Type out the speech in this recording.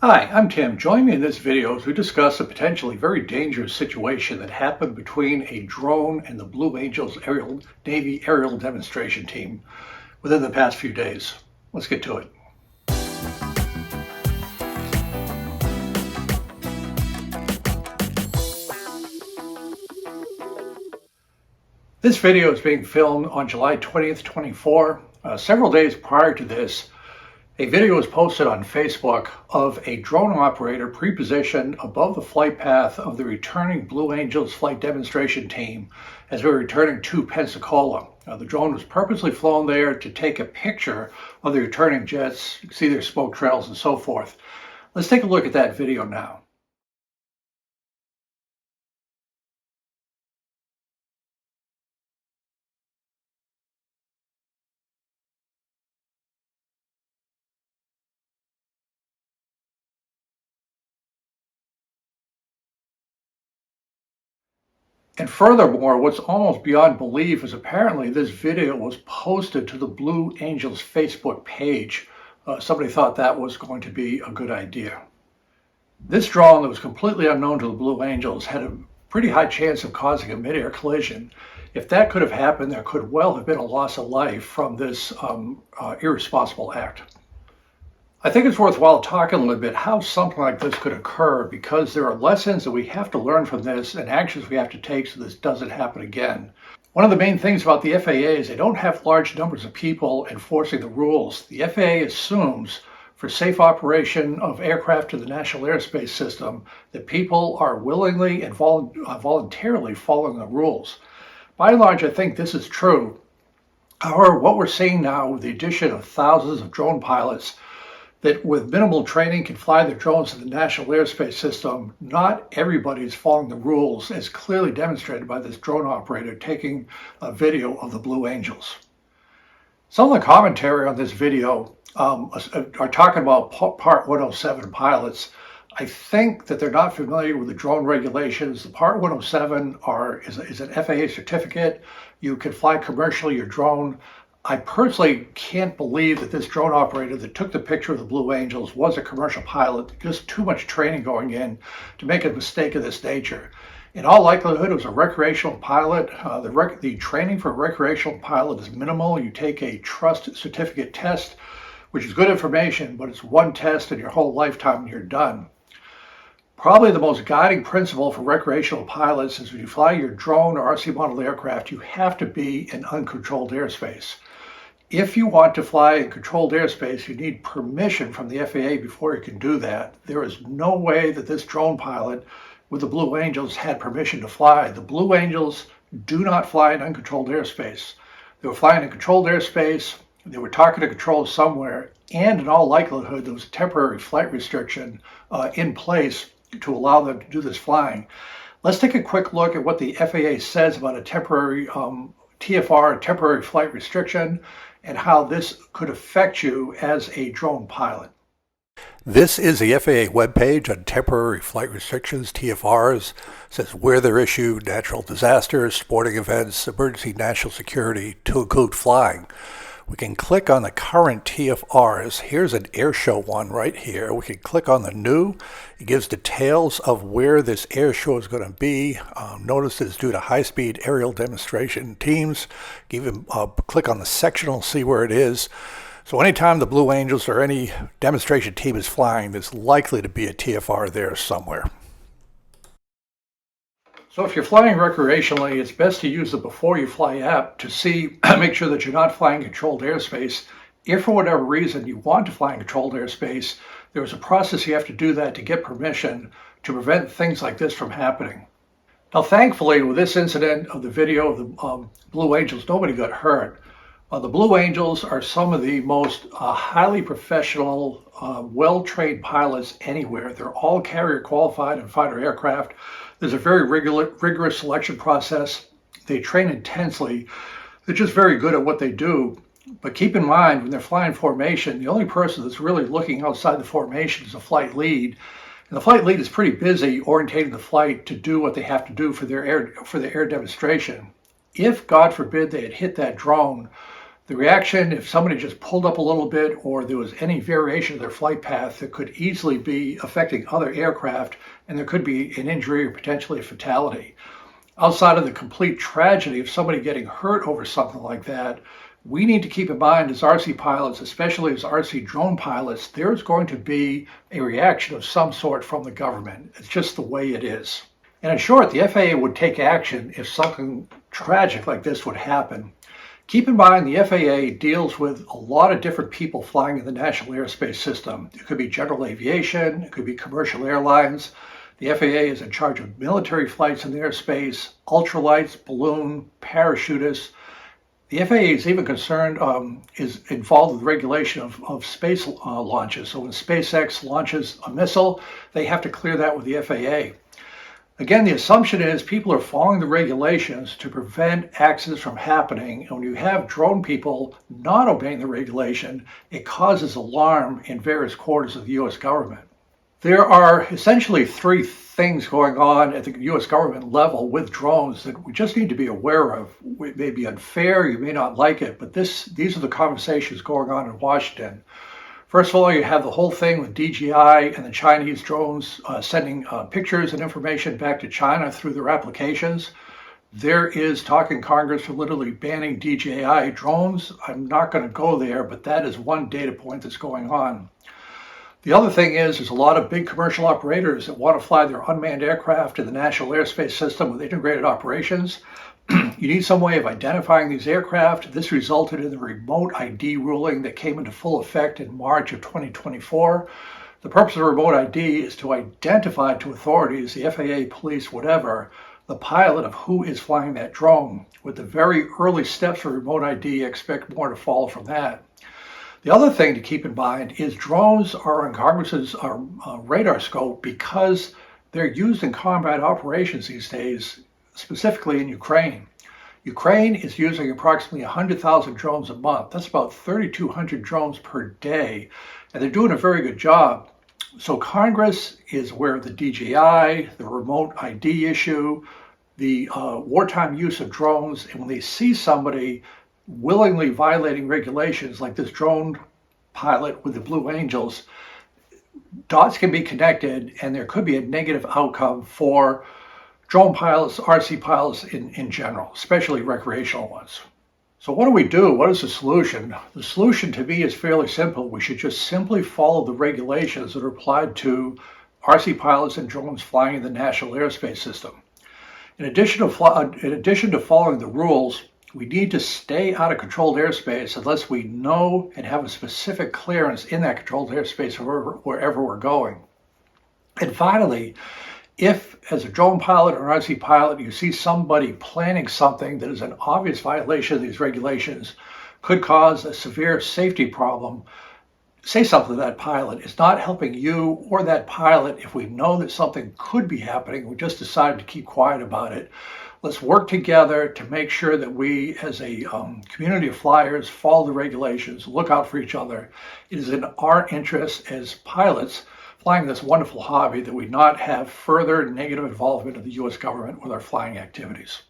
Hi, I'm Tim. Join me in this video as we discuss a potentially very dangerous situation that happened between a drone and the Blue Angels Navy aerial demonstration team within the past few days. Let's get to it. This video is being filmed on July 20th, 24. Several days prior to this, a video was posted on Facebook of a drone operator pre-positioned above the flight path of the returning Blue Angels flight demonstration team as they were returning to Pensacola. The drone was purposely flown there to take a picture of the returning jets, see their smoke trails and so forth. Let's take a look at that video now. And furthermore, what's almost beyond belief is apparently this video was posted to the Blue Angels Facebook page. Somebody thought that was going to be a good idea. This drone that was completely unknown to the Blue Angels had a pretty high chance of causing a mid-air collision. If that could have happened, there could well have been a loss of life from this irresponsible act. I think it's worthwhile talking a little bit how something like this could occur, because there are lessons that we have to learn from this and actions we have to take so this doesn't happen again. One of the main things about the FAA is they don't have large numbers of people enforcing the rules. The FAA assumes for safe operation of aircraft in the National Airspace System that people are willingly and voluntarily following the rules. By and large, I think this is true. However, what we're seeing now with the addition of thousands of drone pilots that with minimal training can fly their drones in the National Airspace System, not everybody is following the rules, as clearly demonstrated by this drone operator taking a video of the Blue Angels. Some of the commentary on this video are talking about Part 107 pilots. I think that they're not familiar with the drone regulations. The Part 107 is an FAA certificate. You can fly commercially your drone. I personally can't believe that this drone operator that took the picture of the Blue Angels was a commercial pilot. Just too much training going in to make a mistake of this nature. In all likelihood, it was a recreational pilot. The training for a recreational pilot is minimal. You take a trust certificate test, which is good information, but it's one test in your whole lifetime and you're done. Probably the most guiding principle for recreational pilots is when you fly your drone or RC model aircraft, you have to be in uncontrolled airspace. If you want to fly in controlled airspace, you need permission from the FAA before you can do that. There is no way that this drone pilot with the Blue Angels had permission to fly. The Blue Angels do not fly in uncontrolled airspace. They were flying in controlled airspace. They were targeted control somewhere, and in all likelihood, there was a temporary flight restriction in place to allow them to do this flying. Let's take a quick look at what the FAA says about a temporary TFR, temporary flight restriction, and how this could affect you as a drone pilot. This is the FAA webpage on temporary flight restrictions, TFRs. It says where they're issued: natural disasters, sporting events, emergency national security, to include flying. We can click on the current TFRs. Here's an airshow one right here. We can click on the new. It gives details of where this airshow is going to be. Notice it's due to high-speed aerial demonstration teams. Even click on the sectional, see where it is. So anytime the Blue Angels or any demonstration team is flying, there's likely to be a TFR there somewhere. So if you're flying recreationally, it's best to use the Before You Fly app to make sure that you're not flying controlled airspace. If for whatever reason you want to fly in controlled airspace, there's a process you have to do that to get permission to prevent things like this from happening. Now, thankfully, with this incident of the video of the Blue Angels, nobody got hurt. The Blue Angels are some of the most highly professional, well-trained pilots anywhere. They're all carrier qualified in fighter aircraft. There's a very rigorous selection process. They train intensely. They're just very good at what they do. But keep in mind, when they're flying formation, the only person that's really looking outside the formation is the flight lead. And the flight lead is pretty busy orientating the flight to do what they have to do for the air demonstration. If, God forbid, they had hit that drone, The reaction, if somebody just pulled up a little bit or there was any variation of their flight path that could easily be affecting other aircraft, and there could be an injury or potentially a fatality. Outside of the complete tragedy of somebody getting hurt over something like that, we need to keep in mind as RC pilots, especially as RC drone pilots, there's going to be a reaction of some sort from the government. It's just the way it is. And in short, the FAA would take action if something tragic like this would happen. Keep in mind, the FAA deals with a lot of different people flying in the National Airspace System. It could be general aviation, it could be commercial airlines. The FAA is in charge of military flights in the airspace, ultralights, balloon, parachutists. The FAA is even concerned, is involved with the regulation of space launches. So when SpaceX launches a missile, they have to clear that with the FAA. Again, the assumption is people are following the regulations to prevent accidents from happening. And when you have drone people not obeying the regulation, it causes alarm in various quarters of the U.S. government. There are essentially three things going on at the U.S. government level with drones that we just need to be aware of. It may be unfair, you may not like it, but these are the conversations going on in Washington. First of all, you have the whole thing with DJI and the Chinese drones sending pictures and information back to China through their applications. There is talk in Congress for literally banning DJI drones. I'm not going to go there, but that is one data point that's going on. The other thing is there's a lot of big commercial operators that want to fly their unmanned aircraft in the National Airspace System with integrated operations. You need some way of identifying these aircraft. This resulted in the remote ID ruling that came into full effect in March of 2024. The purpose of remote ID is to identify to authorities, the FAA, police, whatever, the pilot of who is flying that drone. With the very early steps for remote ID, expect more to follow from that. The other thing to keep in mind is drones are on Congress's radar scope because they're used in combat operations these days, specifically in Ukraine. Ukraine is using approximately 100,000 drones a month. That's about 3,200 drones per day, and they're doing a very good job. So Congress is aware of the DJI, the remote ID issue, the wartime use of drones, and when they see somebody willingly violating regulations like this drone pilot with the Blue Angels, dots can be connected and there could be a negative outcome for drone pilots, RC pilots in general, especially recreational ones. So what do we do? What is the solution? The solution to me is fairly simple. We should just simply follow the regulations that are applied to RC pilots and drones flying in the National Airspace System. In addition to following the rules, we need to stay out of controlled airspace unless we know and have a specific clearance in that controlled airspace wherever we're going. And finally, if as a drone pilot or RC pilot you see somebody planning something that is an obvious violation of these regulations, could cause a severe safety problem, say something to that pilot. It's not helping you or that pilot if we know that something could be happening. We just decided to keep quiet about it. Let's work together to make sure that we, as a community of flyers, follow the regulations, look out for each other. It is in our interest as pilots flying this wonderful hobby that we not have further negative involvement of the U.S. government with our flying activities.